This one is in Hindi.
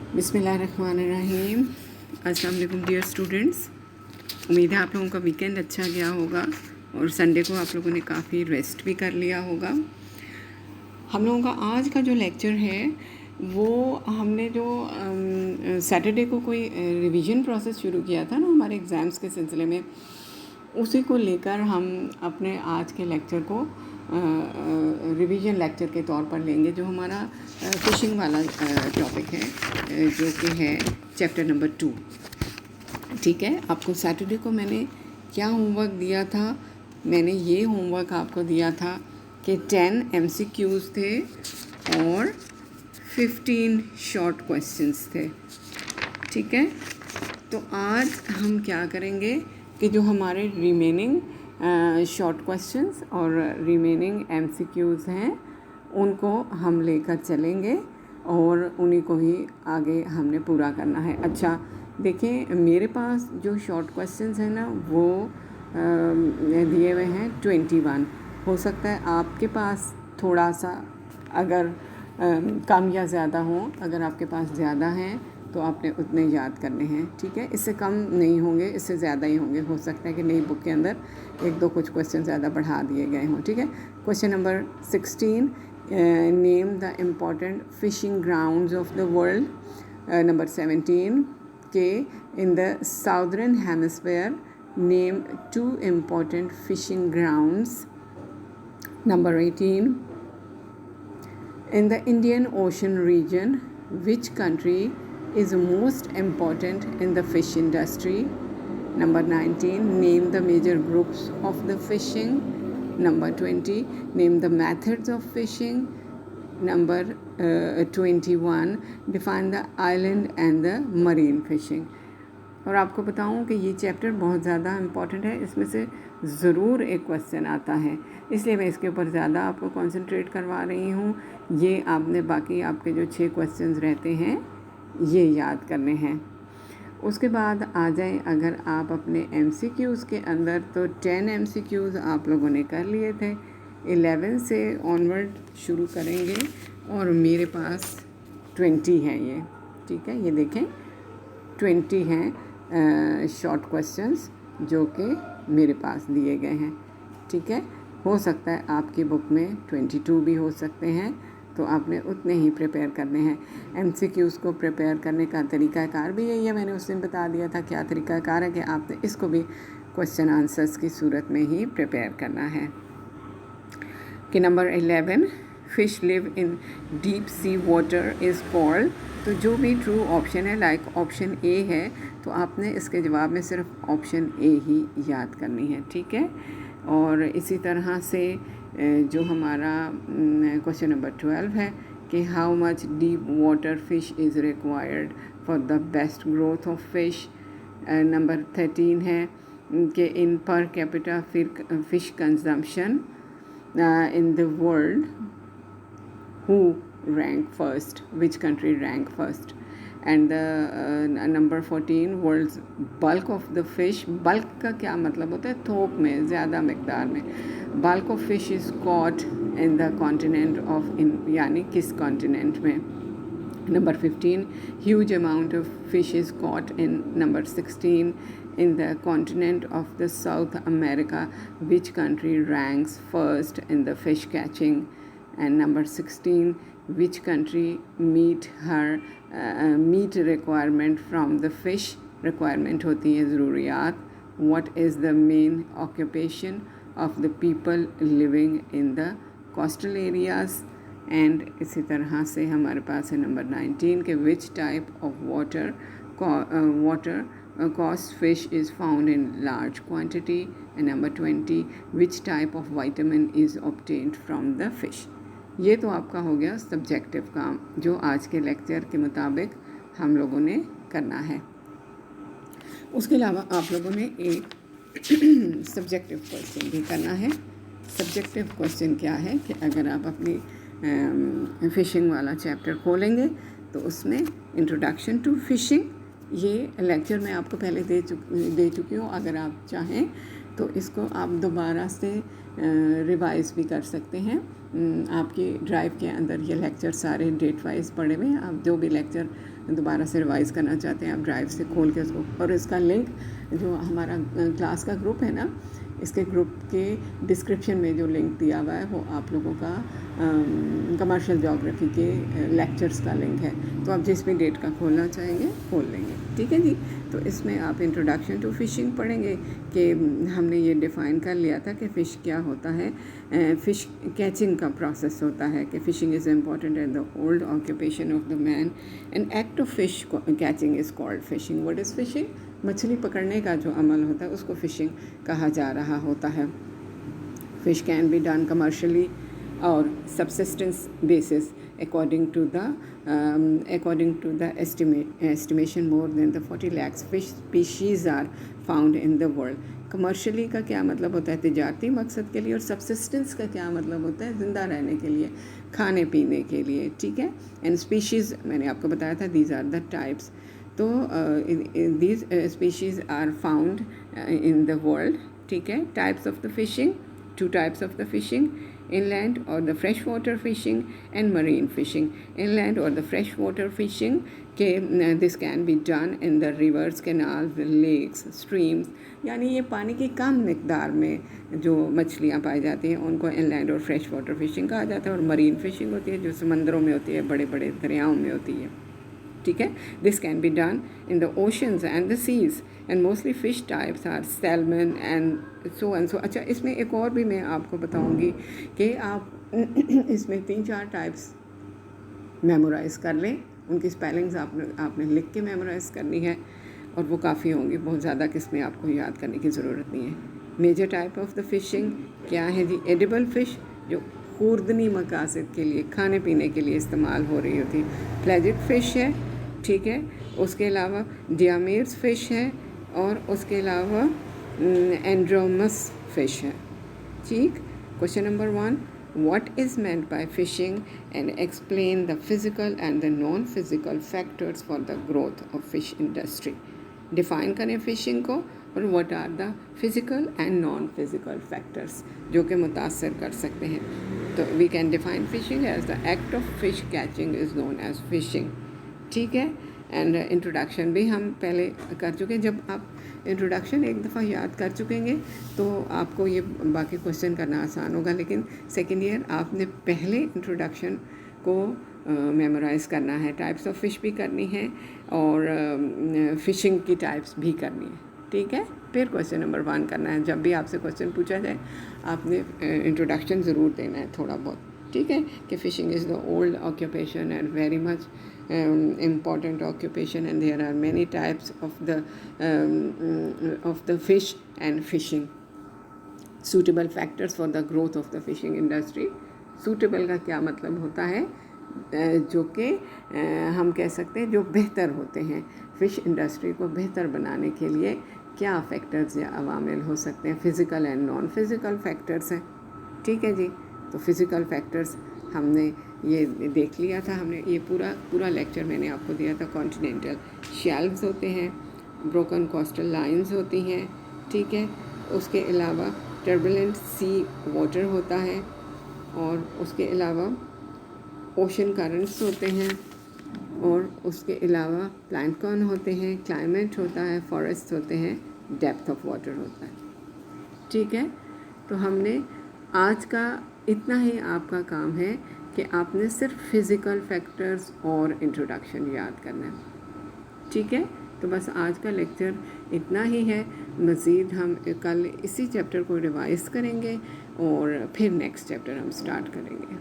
बिस्मिल्लाहिर्रहमानिर्रहीम। अस्सलाम वालेकुम डियर स्टूडेंट्स। उम्मीद है आप लोगों का वीकेंड अच्छा गया होगा और संडे को आप लोगों ने काफ़ी रेस्ट भी कर लिया होगा। हम लोगों का आज का जो लेक्चर है वो हमने जो सैटरडे को कोई रिवीजन प्रोसेस शुरू किया था ना हमारे एग्ज़ाम्स के सिलसिले में, उसी को लेकर हम अपने आज के लेक्चर को रिवीजन लेक्चर के तौर पर लेंगे, जो हमारा फ़िशिंग वाला टॉपिक है, जो कि है चैप्टर नंबर 2। ठीक है, आपको सैटरडे को मैंने क्या होमवर्क दिया था? मैंने ये होमवर्क आपको दिया था कि 10 MCQs थे और 15 शॉर्ट क्वेश्चंस थे। ठीक है, तो आज हम क्या करेंगे कि जो हमारे रिमेनिंग शॉर्ट क्वेश्चंस और रिमेनिंग MCQs हैं उनको हम लेकर चलेंगे और उन्हीं को ही आगे हमने पूरा करना है। अच्छा देखें, मेरे पास जो शॉर्ट क्वेश्चंस हैं ना वो दिए हुए हैं 21। हो सकता है आपके पास थोड़ा सा अगर कम या ज़्यादा हो, अगर आपके पास ज़्यादा हैं तो आपने उतने याद करने हैं। ठीक है, इससे कम नहीं होंगे, इससे ज़्यादा ही होंगे। हो सकता है कि नई बुक के अंदर एक दो कुछ क्वेश्चन ज़्यादा बढ़ा दिए गए हों। ठीक है, question number 16, name the important fishing grounds of the world. Number 17 के in the southern hemisphere name 2 important fishing grounds. Number 18, in the Indian Ocean region, which country is most important in the fish industry? Number 19, name the major groups of the fishing. Number 20, name the methods of fishing. Number 21, define the island and the marine fishing. और आपको बताऊं कि ये चैप्टर बहुत ज़्यादा इम्पॉर्टेंट है, इसमें से ज़रूर एक क्वेश्चन आता है, इसलिए मैं इसके ऊपर ज़्यादा आपको कंसंट्रेट करवा रही हूँ। ये आपने बाकी आपके जो 6 क्वेश्चंस रहते हैं ये याद करने हैं। उसके बाद आ जाए अगर आप अपने MCQs के अंदर, तो 10 MCQs आप लोगों ने कर लिए थे। 11 से ऑनवर्ड शुरू करेंगे और मेरे पास 20 हैं ये। ठीक है, ये देखें 20 हैं शॉर्ट क्वेश्चंस जो कि मेरे पास दिए गए हैं। ठीक है, हो सकता है आपकी बुक में 22 भी हो सकते हैं, तो आपने उतने ही प्रिपेयर करने हैं। MCQs को प्रिपेयर करने का तरीक़ाकार भी यही है, मैंने उस दिन बता दिया था क्या तरीक़ाकार है, कि आपने इसको भी क्वेश्चन आंसर्स की सूरत में ही प्रिपेयर करना है। कि number 11, fish live in deep sea water is called. तो जो भी ट्रू ऑप्शन है, लाइक ऑप्शन ए है, तो आपने इसके जवाब में सिर्फ ऑप्शन ए ही याद करनी है। ठीक है, और इसी तरह से जो हमारा क्वेश्चन नंबर 12 है कि how much deep water fish is required for the best growth of fish. Number 13 है कि in per capita fish consumption in the world, who rank first, which country rank first? And the number 14, world's bulk of the fish. bulk का क्या मतलब होता है? थोक में, ज़्यादा मिकदार में। bulk of fish is caught in the continent of, यानी किस कॉन्टिनेंट में? Number 15, huge amount of fish is caught in. Number 16, in the continent of the South America, which country ranks first in the fish catching? And number 16, which country meet her meet requirement from the fish? requirement होती है ज़रूरियात। What is the main occupation of the people living in the coastal areas? And इसी तरह से हमारे पास है नंबर 19 के which type of water cost fish is found in large quantity. And number 20, which type of vitamin is obtained from the fish. ये तो आपका हो गया सब्जेक्टिव काम, जो आज के लेक्चर के मुताबिक हम लोगों ने करना है। उसके अलावा आप लोगों ने एक सब्जेक्टिव क्वेश्चन भी करना है। सब्जेक्टिव क्वेश्चन क्या है कि अगर आप अपनी फ़िशिंग वाला चैप्टर खोलेंगे तो उसमें इंट्रोडक्शन टू फ़िशिंग, ये लेक्चर मैं आपको पहले दे चुकी हूँ। अगर आप चाहें तो इसको आप दोबारा से रिवाइज़ भी कर सकते हैं। आपकी ड्राइव के अंदर ये लेक्चर सारे डेट वाइज पड़े हुए हैं। आप जो भी लेक्चर दोबारा से रिवाइज़ करना चाहते हैं, आप ड्राइव से खोल के उसको, और इसका लिंक जो हमारा क्लास का ग्रुप है ना, इसके ग्रुप के डिस्क्रिप्शन में जो लिंक दिया हुआ है वो आप लोगों का कमर्शियल ज्योग्राफी के लेक्चर्स का लिंक है, तो आप जिस भी डेट का खोलना चाहेंगे खोल लेंगे। ठीक है जी। तो इसमें आप इंट्रोडक्शन टू फ़िशिंग पढ़ेंगे कि हमने ये डिफ़ाइन कर लिया था कि फ़िश क्या होता है, फ़िश कैचिंग का प्रोसेस होता है कि phishing is important and the old occupation of the man and act of fish catching is called phishing. What is phishing? मछली पकड़ने का जो अमल होता है उसको फ़िशिंग कहा जा रहा होता है। Fish can be done commercially और subsistence basis according to the estimation more than the 40 lakhs fish species are found in the world। Commercially का क्या मतलब होता है? तिजारती मकसद के लिए। और सब्सिस्टेंस का क्या मतलब होता है? ज़िंदा रहने के लिए, खाने पीने के लिए। ठीक है। एंड स्पीशीज़ मैंने आपको बताया था, दीज आर द टाइप्स। तो these species are found in the world. ठीक है। Types of the fishing, 2 types of the fishing, inland or the freshwater fishing and marine fishing। Inland or the freshwater fishing के this can be done in the rivers, canals, lakes, streams, यानी ये पानी की कम मिकदार में जो मछलियाँ पाई जाती हैं उनको inland और फ्रेश वाटर फिशिंग कहा जाता है। और मरीन फिशिंग होती है जो समंदरों में होती है, बड़े बड़े दरियाओं में होती है। ठीक है। This can be done in the oceans and the seas and mostly fish types are salmon and so. अच्छा, इसमें एक और भी मैं आपको बताऊंगी कि आप इसमें 3-4 टाइप्स मेमोराइज़ कर लें, उनकी स्पेलिंग्स आपने लिख के मेमोराइज़ करनी है और वो काफ़ी होंगी, बहुत ज़्यादा किस्में आपको याद करने की ज़रूरत नहीं है। Major type of the fishing क्या है जी? एडिबल फ़िश जो खुर्दनी मकासद के लिए, खाने पीने के लिए इस्तेमाल हो रही होती है। प्लेजिक फ़िश है। ठीक है। उसके अलावा डियामेर्स फ़िश है और उसके अलावा एंड्रोमस फ़िश है। ठीक। Question number 1, what is meant by fishing and explain the physical and the non-physical factors for the growth of fish industry। Define करें फ़िशिंग को और what are the physical and non-physical factors जो कि मुतासर कर सकते हैं। तो we can define fishing as the act of fish catching is known as fishing। ठीक है। एंड इंट्रोडक्शन भी हम पहले कर चुके हैं। जब आप इंट्रोडक्शन एक दफ़ा याद कर चुकेंगे तो आपको ये बाकी क्वेश्चन करना आसान होगा, लेकिन सेकेंड ईयर आपने पहले इंट्रोडक्शन को मेमोराइज़ करना है। टाइप्स ऑफ फ़िश भी करनी है और फ़िशिंग की टाइप्स भी करनी है। ठीक है। फिर क्वेश्चन नंबर 1 करना है। जब भी आपसे क्वेश्चन पूछा जाए आपने इंट्रोडक्शन ज़रूर देना है थोड़ा बहुत। ठीक है। कि phishing is the old occupation and very much important occupation and there are many types of the fish and fishing। suitable factors for the growth of the fishing industry। suitable का क्या मतलब होता है? जो कि हम कह सकते हैं जो बेहतर होते हैं, फ़िश इंडस्ट्री को बेहतर बनाने के लिए क्या फैक्टर्स या अवामिल हो सकते हैं। Physical and non physical factors हैं। ठीक है जी। तो फ़िज़िकल फैक्टर्स हमने ये देख लिया था। हमने ये पूरा लेक्चर मैंने आपको दिया था। कॉन्टिनेंटल शेल्व्स होते हैं, ब्रोकन कोस्टल लाइंस होती हैं। ठीक है। उसके अलावा टर्बुलेंट सी वाटर होता है और उसके अलावा ओशन करंट्स होते हैं और उसके अलावा प्लैंटन होते हैं, क्लाइमेट होता है, फॉरेस्ट होते हैं, डेप्थ ऑफ वाटर होता है। ठीक है। तो हमने आज का इतना ही आपका काम है कि आपने सिर्फ फिज़िकल फैक्टर्स और इंट्रोडक्शन याद करना है। ठीक है। तो बस आज का लेक्चर इतना ही है। मज़ीद हम कल इसी चैप्टर को रिवाइज़ करेंगे और फिर नेक्स्ट चैप्टर हम स्टार्ट करेंगे।